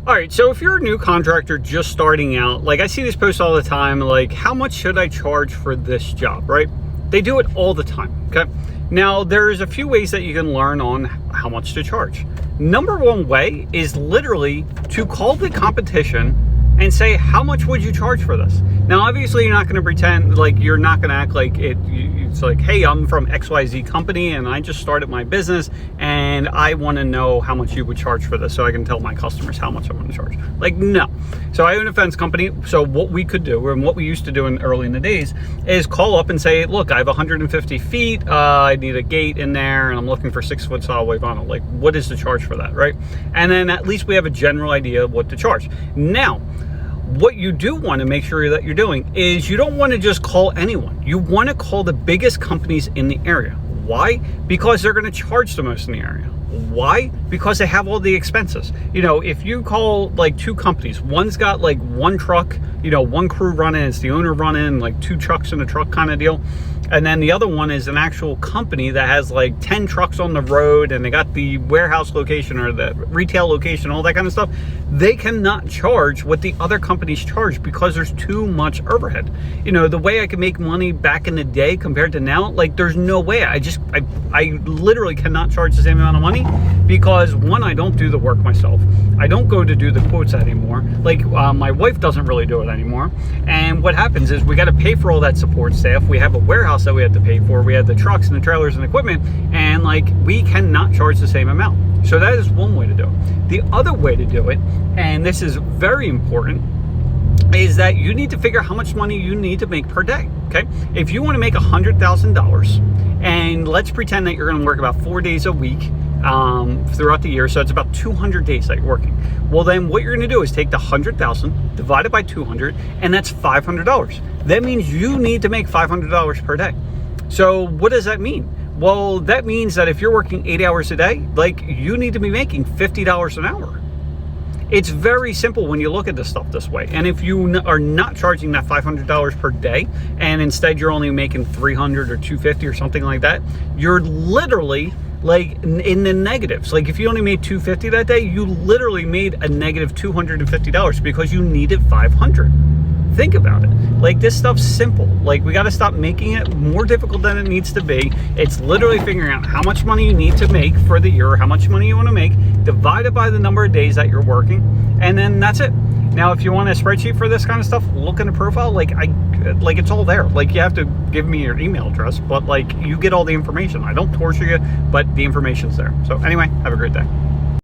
All right, so if you're a new contractor just starting out, like I see this post all the time, like how much should I charge for this job, right? They do it all the time, okay? Now, there's a few ways that you can learn on how much to charge. Number one way is literally to call the competition and say, how much would you charge for this? Now, obviously, you're not going to pretend like you're not going to act like it's like, hey, I'm from XYZ company and I just started my business and I want to know how much you would charge for this so I can tell my customers how much I'm going to charge. Like, no. So I own a fence company. So what we could do, and what we used to do early in the days, is call up and say, look, I have 150 feet. I need a gate in there and I'm looking for 6-foot solid wave vinyl. Like, what is the charge for that, right? And then at least we have a general idea of what to charge. Now, what you do want to make sure that you're doing is you don't want to just call anyone. You want to call the biggest companies in the area. Why? Because they're going to charge the most in the area. Why? Because they have all the expenses. You know, if you call like two companies, one's got like one truck, you know, one crew running, it's the owner running, like 2 trucks in a truck kind of deal. And then the other one is an actual company that has like 10 trucks on the road and they got the warehouse location or the retail location, all that kind of stuff. They cannot charge what the other companies charge because there's too much overhead. You know, the way I could make money back in the day compared to now, like there's no way. I literally cannot charge the same amount of money because one, I don't do the work myself. I don't go to do the quotes anymore. Like my wife doesn't really do it anymore. And what happens is we got to pay for all that support staff. We have a warehouse that we had to pay for. We had the trucks and the trailers and equipment, and like we cannot charge the same amount. So that is one way to do it. The other way to do it, and this is very important, is that you need to figure out how much money you need to make per day. Okay, if you want to make $100,000, and let's pretend that you're going to work about 4 days a week throughout the year, so it's about 200 days that you're working. Well, then what you're going to do is take the 100,000 divided by 200, and that's $500. That means you need to make $500 per day. So what does that mean? Well, that means that if you're working 8 hours a day, like you need to be making $50 an hour. It's very simple when you look at this stuff this way. And if you are not charging that $500 per day, and instead you're only making $300 or $250 or something like that, you're literally like in the negatives. Like if you only made $250 that day, you literally made a negative $250 because you needed $500. Think about it. Like this stuff's simple. Like we got to stop making it more difficult than it needs to be. It's literally figuring out how much money you need to make for the year, how much money you want to make, divided by the number of days that you're working, and then that's it. Now, if you want a spreadsheet for this kind of stuff, look in the profile. Like it's all there. Like you have to give me your email address, but like you get all the information. I don't torture you, but the information's there. So anyway, have a great day.